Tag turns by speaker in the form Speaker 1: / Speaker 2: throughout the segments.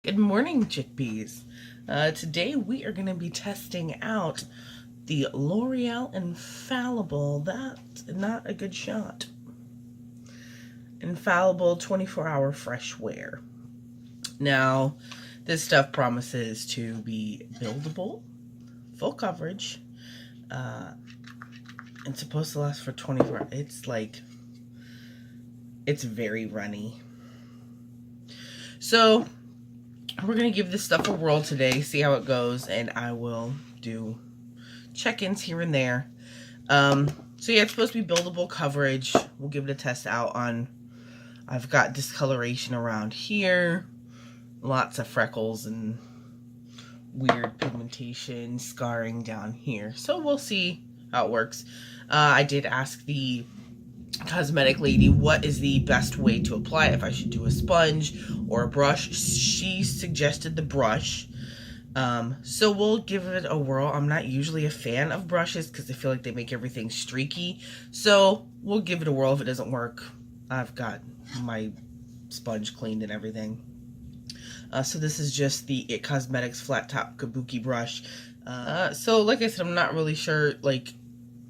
Speaker 1: Good morning, chickpeas. Today we are going to be testing out the L'Oreal Infallible. That's not a good shot. Infallible 24-hour fresh wear. Now, this stuff promises to be buildable, full coverage. It's supposed to last for 24 hours. It's very runny. So, we're going to give this stuff a whirl today, see how it goes, and I will do check-ins here and there. So yeah, it's supposed to be buildable coverage. We'll give it a test out on, I've got discoloration around here, lots of freckles and weird pigmentation, scarring down here. So we'll see how it works. I did ask the cosmetic lady what is the best way to apply it, if I should do a sponge or a brush. She suggested the brush, so we'll give it a whirl. I'm not usually a fan of brushes because I feel like they make everything streaky, so we'll give it a whirl. If it doesn't work, I've got my sponge cleaned and everything. So this is just the It Cosmetics flat top kabuki brush. So like I said, I'm not really sure,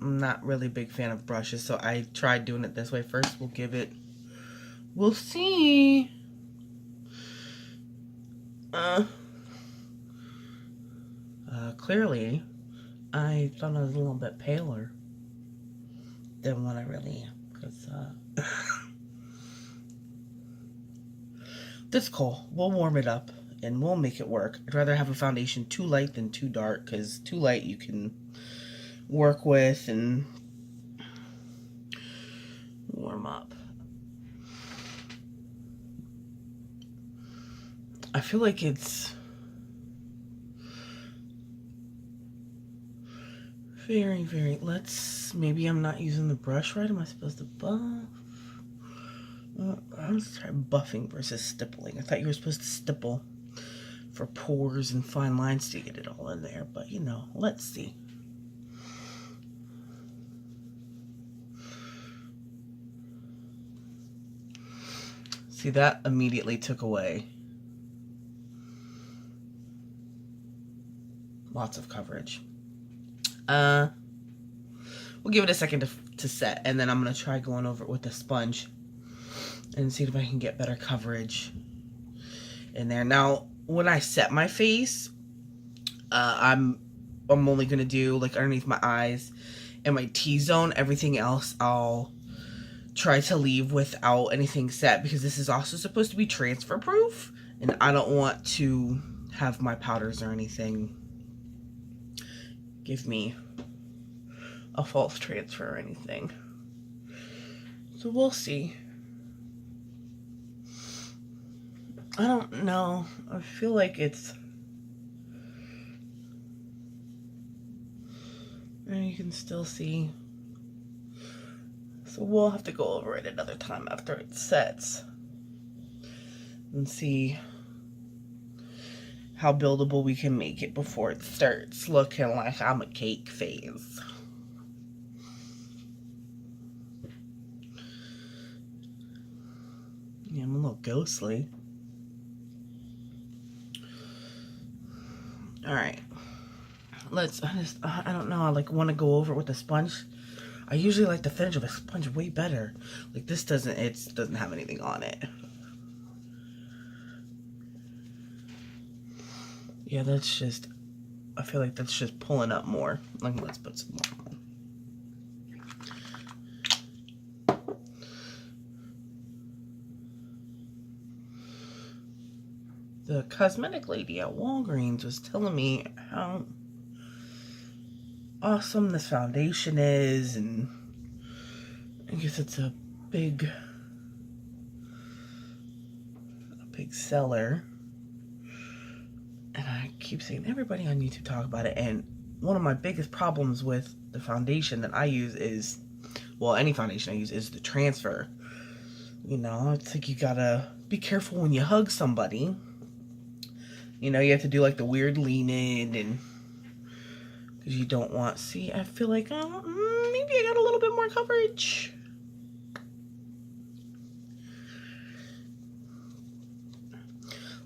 Speaker 1: I'm not really a big fan of brushes, so I tried doing it this way first. We'll see. Clearly, I thought I was a little bit paler than what I really am, because, that's cool. We'll warm it up, and we'll make it work. I'd rather have a foundation too light than too dark, because too light you can work with and warm up. I feel like it's very, maybe I'm not using the brush right. Am I supposed to buff? Let's try buffing versus stippling. I thought you were supposed to stipple for pores and fine lines to get it all in there, but you know, let's see. See, that immediately took away lots of coverage. We'll give it a second to set, and then I'm going to try going over it with a sponge and see if I can get better coverage in there. Now, when I set my face, I'm only going to do like underneath my eyes and my T-zone. Everything else I'll try to leave without anything set, because this is also supposed to be transfer proof, and I don't want to have my powders or anything give me a false transfer or anything. So we'll see. I don't know. I feel like it's, and you can still see. So we'll have to go over it another time after it sets and see how buildable we can make it before it starts looking like I'm a cake phase. Yeah, I'm a little ghostly. Alright. I don't know, I want to go over it with a sponge. I usually like the finish of a sponge way better. Like this doesn't have anything on it. Yeah, that's just, I feel like that's just pulling up more. Let's put some more on. The cosmetic lady at Walgreens was telling me how awesome this foundation is, and I guess it's a big seller. And I keep seeing everybody on YouTube talk about it, and one of my biggest problems with the foundation that I use is, well, any foundation I use, is the transfer. You know, it's like you gotta be careful when you hug somebody. You know, you have to do like the weird lean in, and because you don't want, see, I feel like, maybe I got a little bit more coverage.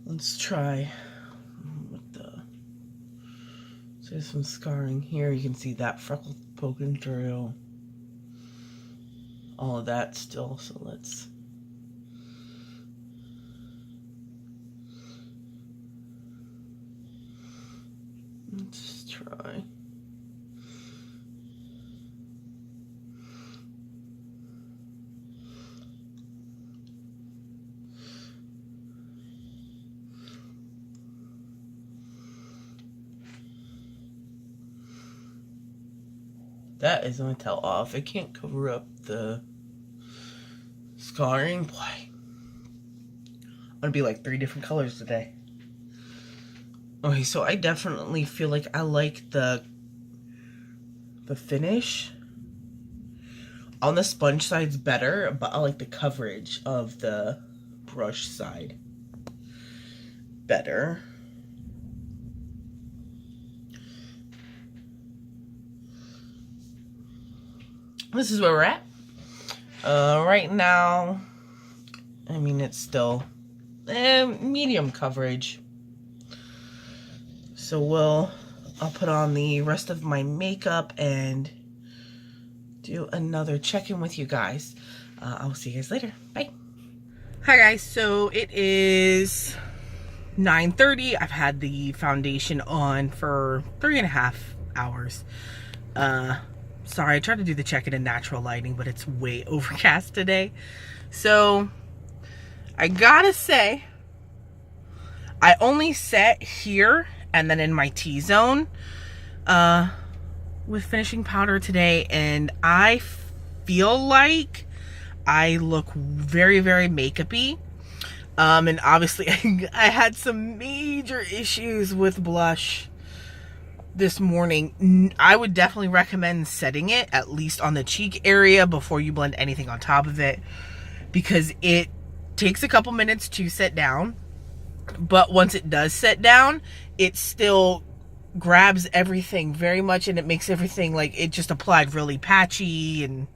Speaker 1: Let's try with the, so there's some scarring here. You can see that freckle poking through. All of that still, so let's try. That is going to tell off. It can't cover up the scarring. Boy, I'm going to be like 3 different colors today. Okay, so I definitely feel like I like the finish. On the sponge side's better, but I like the coverage of the brush side better. This is where we're at. Right now, I mean, it's still medium coverage. So I'll put on the rest of my makeup and do another check-in with you guys. I'll see you guys later. Bye. Hi guys, so it is 9:30. I've had the foundation on for 3.5 hours. Sorry, I tried to do the check-in in natural lighting, but it's way overcast today. So I gotta say, I only set here and then in my T-zone with finishing powder today, and I feel like I look very, very makeup-y. And obviously I had some major issues with blush this morning. I would definitely recommend setting it at least on the cheek area before you blend anything on top of it, because it takes a couple minutes to set down, but once it does set down, it still grabs everything very much, and it makes everything like it just applied really patchy, and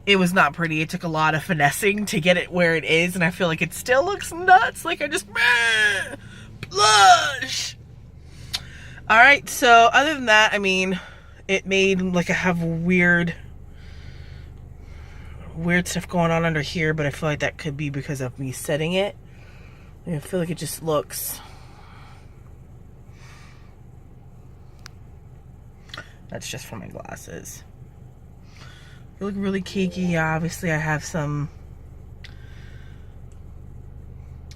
Speaker 1: it was not pretty. It took a lot of finessing to get it where it is, and I feel like it still looks nuts. Like I just blush. All right, so other than that, I mean, it made like I have weird stuff going on under here, but I feel like that could be because of me setting it. I feel like it just looks, that's just from my glasses. They look really cakey. Obviously, I have some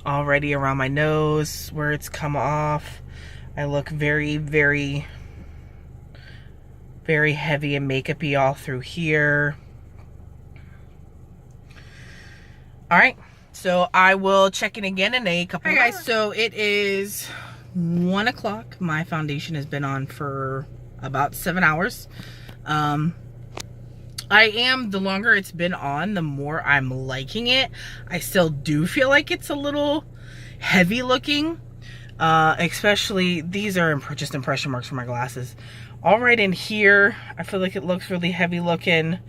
Speaker 1: already around my nose where it's come off. I look very, very, very heavy and makeup-y all through here. All right, so I will check in again in a couple of hours. Hi guys, so it is 1 o'clock. My foundation has been on for about 7 hours. The longer it's been on, the more I'm liking it. I still do feel like it's a little heavy looking. Especially, these are just impression marks for my glasses. All right in here, I feel like it looks really heavy looking.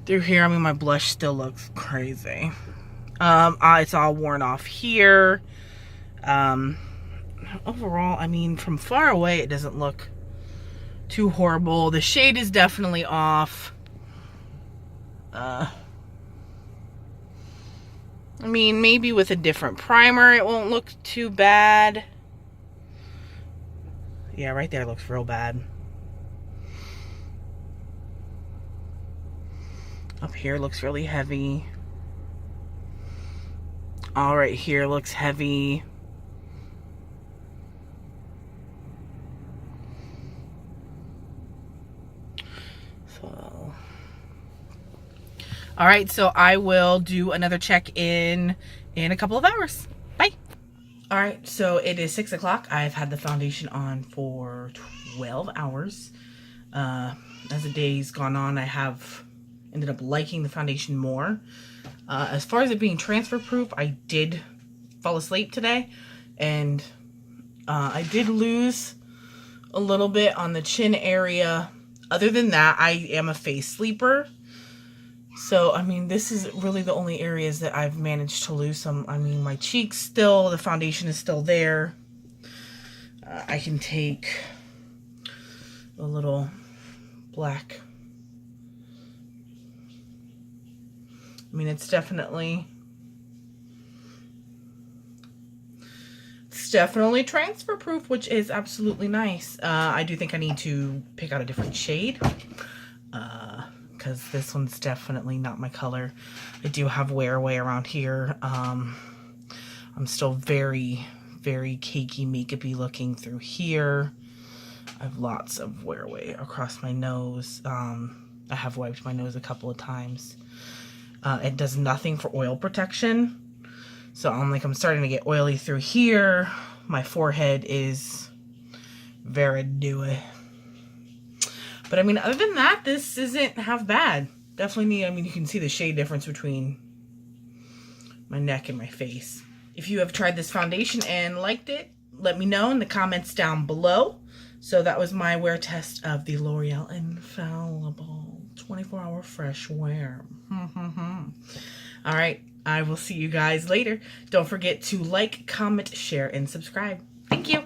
Speaker 1: Through here, I mean, my blush still looks crazy. It's all worn off here. Overall, I mean, from far away, it doesn't look too horrible. The shade is definitely off. I mean, maybe with a different primer, it won't look too bad. Yeah, right there looks real bad. Up here looks really heavy. All right here looks heavy. All right, so I will do another check-in in a couple of hours. Bye. All right, so it is 6 o'clock. I've had the foundation on for 12 hours. As the day's gone on, I have ended up liking the foundation more. As far as it being transfer proof, I did fall asleep today, and I did lose a little bit on the chin area. Other than that, I am a face sleeper. So, I mean, this is really the only areas that I've managed to lose some. I mean, my cheeks still, the foundation is still there. I can take a little black. I mean, it's definitely transfer proof, which is absolutely nice. I do think I need to pick out a different shade because this one's definitely not my color. I do have wear away around here. I'm still very, very cakey, makeup-y looking through here. I have lots of wear away across my nose. I have wiped my nose a couple of times. It does nothing for oil protection. So I'm starting to get oily through here. My forehead is very dewy. But I mean, other than that, this isn't half bad. Definitely need, I mean, you can see the shade difference between my neck and my face. If you have tried this foundation and liked it, let me know in the comments down below. So that was my wear test of the L'Oreal Infallible 24-hour fresh wear. All right, I will see you guys later. Don't forget to like, comment, share, and subscribe. Thank you.